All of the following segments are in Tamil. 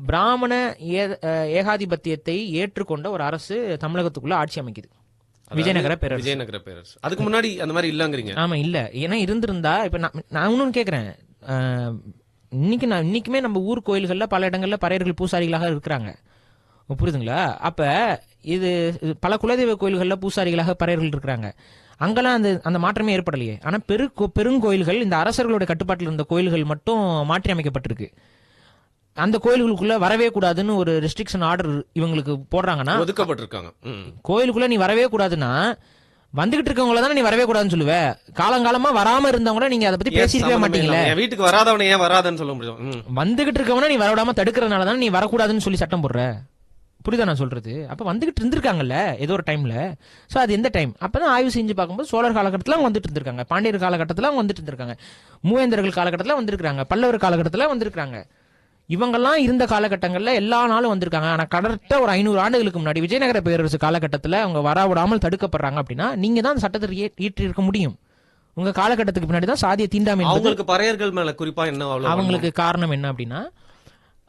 பிராமண ஏகாதிபத்தியத்தை ஏற்றுக்கொண்ட ஒரு அரசு தமிழகத்துக்குள்ள ஆட்சி அமைக்குது, விஜயநகர பேரரசு. அதுக்கு முன்னாடி அந்த மாதிரி இல்லங்கிறீங்க? ஆமா இல்ல. ஏன்னா இருந்திருந்தா இப்ப நான் இன்னொன்னு கேக்குறேன், இன்னைக்குமே நம்ம ஊர் கோயில்கள்ல பல இடங்கள்ல பறையர்கள் பூசாரிகளாக இருக்கிறாங்க, புரியுதுங்களா? அப்ப இது பல குலதெய்வ கோயில்கள்ல பூசாரிகளாக பறையர்கள் இருக்கிறாங்க, அங்கெல்லாம் அந்த மாற்றமே ஏற்படலையே. ஆனா பெருங்கோயில்கள், இந்த அரசர்களோட கட்டுப்பாட்டில் இருந்த கோயில்கள் மட்டும் மாற்றி அமைக்கப்பட்டிருக்கு. அந்த கோயில்களுக்குள்ள வரவே கூடாதுன்னு ஒரு ரெஸ்ட்ரிக்ஷன் ஆர்டர் இவங்களுக்கு போடுறாங்கன்னா, ஒதுக்கப்பட்டிருக்காங்க. கோயிலுக்குள்ள நீ வரவே கூடாதுன்னா வந்துகிட்டு இருக்கவங்கள தானே நீ வரவே கூடாதுன்னு சொல்லுவ. காலங்காலமா வராம இருந்தவங்கள நீங்க அதை பத்தி பேசிக்கவே மாட்டீங்களா? வீட்டுக்கு வராதவன ஏன் வராதுன்னு சொல்ல முடியும்? வந்துகிட்டு இருக்கவன நீ வரவிடாம தடுக்கிறதுனால தானே நீ வரக்கூடாதுன்னு சொல்லி சட்டம் போடுற. புரியுதா நான் சொல்றது? அப்ப வந்துகிட்டு இருந்திருக்காங்கல்ல ஏதோ ஒரு டைம்ல. சோ அது எந்த டைம்? அப்பதான் ஆய்வு செஞ்சு பார்க்கும்போது சோழர் காலகட்டத்தில் அவங்க வந்துட்டு இருந்திருக்காங்க, பாண்டியர் காலகட்டத்தில் அவங்க வந்துட்டு இருந்திருக்காங்க, மூவேந்தர்கள் காலகட்டத்தில் வந்திருக்காங்க, பல்லவர் காலகட்டத்தில் வந்திருக்காங்க. இவங்கெல்லாம் இருந்த காலகட்டங்கள்ல எல்லா நாளும் வந்திருக்காங்க. ஆனா கரெக்டா ஒரு 500 ஆண்டுகளுக்கு முன்னாடி விஜயநகர பேரரசு காலகட்டத்தில் அவங்க வரவிடாமல் தடுக்கப்படுறாங்க அப்படின்னா நீங்க தான் சட்டத்தை ஈற்றி இருக்க முடியும். உங்க காலகட்டத்துக்கு பின்னாடி தான் சாதிய தீண்டாமை. அவங்களுக்கு பறையர்கள் மேல குறிப்பா என்ன அவங்களுக்கு காரணம் என்ன அப்படின்னா,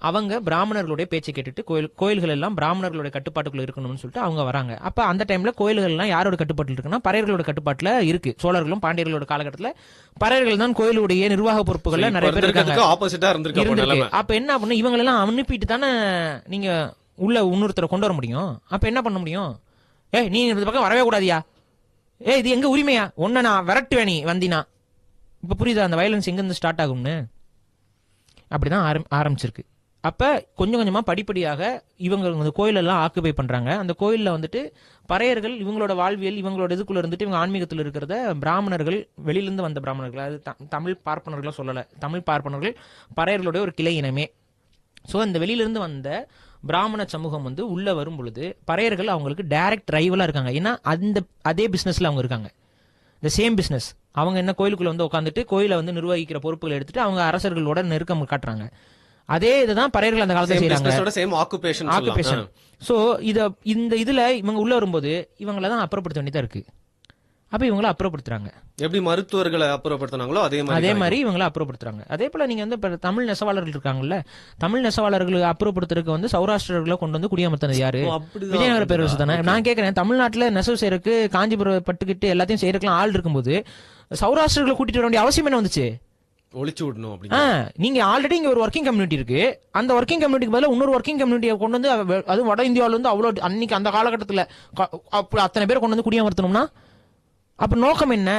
அவங்க பிராமணர்களுடைய பேச்சை கேட்டுட்டு கோயில்கள் எல்லாம் பிராமணர்களுடைய கட்டுப்பாட்டுக்குள்ள இருக்கணும்னு சொல்லிட்டு அவங்க வராங்க. அப்ப அந்த டைம்ல கோயில்கள் எல்லாம் யாரோட கட்டுப்பாட்டில் இருக்குன்னா பறையர்களோட கட்டுப்பாட்டுல இருக்கு. சோழர்களும் பாண்டியர்களோட காலகட்டத்தில் பறையர்கள் தான் கோயிலுடைய நிர்வாக பொறுப்புகள்ல நிறைய பேர் இருக்காங்க. அப்ப என்ன பண்ணணும், இவங்க எல்லாம் அனுப்பிட்டு தானே நீங்க உள்ள இன்னொருத்தரை கொண்டு வர முடியும். அப்ப என்ன பண்ண முடியும்? நீ இந்த பக்கம் வரவே கூடாதியா, இது எங்க உரிமையா, ஒன்ன நான் விரட்டுவேன் நீ வந்தினா. இப்ப புரியுதா அந்த வயலன்ஸ் எங்க இருந்து ஸ்டார்ட் ஆகும்னு? அப்படிதான் ஆரம்பிச்சிருக்கு. அப்ப கொஞ்சம் கொஞ்சமா படிப்படியாக இவங்க கோயிலெல்லாம் ஆக்குபை பண்றாங்க. அந்த கோயில்ல வந்துட்டு பறையர்கள் இவங்களோட வாழ்வியல் இவங்களோட இதுக்குள்ள இருந்துட்டு இவங்க ஆன்மீகத்தில் இருக்கிறத பிராமணர்கள், வெளியிலிருந்து வந்த பிராமணர்கள், அது தமிழ் பார்ப்பனர்களா சொல்லல, தமிழ் பார்ப்பனர்கள் பறையர்களுடைய ஒரு கிளை இனமே. ஸோ இந்த வெளியிலிருந்து வந்த பிராமண சமூகம் உள்ள வரும் பொழுது பறையர்கள் அவங்களுக்கு டைரக்ட் ரைவலா இருக்காங்க. ஏன்னா அதே பிசினஸ்ல அவங்க இருக்காங்க, இந்த சேம் பிசினஸ். அவங்க என்ன கோயிலுக்குள்ள உட்காந்துட்டு கோயிலை நிர்வகிக்கிற பொறுப்புகள் எடுத்துட்டு அவங்க அரசர்களோட நெருக்கம் காட்டுறாங்க. அதே இதுதான் பறையர்கள் அந்த காலத்துல செய்யறாங்க. சோ இந்த இதுல இவங்க உள்ள வரும்போது இவங்கள தான் அப்புறப்படுத்த வேண்டியதா இருக்கு. அப்ப இவங்களை அப்புறப்படுத்துறாங்க. எப்படி மருத்துவர்களை அப்புறப்படுத்தினாங்களோ அதே மாதிரி இவங்களை அப்புறப்படுத்துறாங்க. அதே போல நீங்க தமிழ் நெசவாளர்கள் இருக்காங்கல்ல, தமிழ் நெசவாளர்களை அப்புறப்படுத்துறதுக்கு சௌராஷ்டிரர்களை கொண்டு குடியமர்த்தினது யாரு? விஜயநகர பேரரசு தானே. நான் கேட்கிறேன், தமிழ்நாட்டுல நெசவு செய்யறதுக்கு காஞ்சிபுரம் பட்டுக்கிட்டு எல்லாத்தையும் செய்யறதுக்கு ஆள் இருக்கும்போது சௌராஷ்டிரர்களை கூட்டிட்டு வர வேண்டிய அவசியம் என்ன வந்துச்சு? ஒழிச்சு விடணும். நீங்க ஆல்ரெடி இங்க ஒரு ஒர்க்கிங் கம்யூனிட்டி இருக்கு, அந்த ஒர்க்கிங் கம்யூனிட்டிக்கு பதிலா இன்னொரு ஒர்க்கிங் கம்யூனிட்டியை கொண்டு அது வட இந்தியாவில அவ்வளவு அன்னைக்கு அந்த காலகட்டத்தில் அத்தனை பேர் கொண்டு குடியமர்த்தணும்னா அப்ப நோக்கம் என்ன?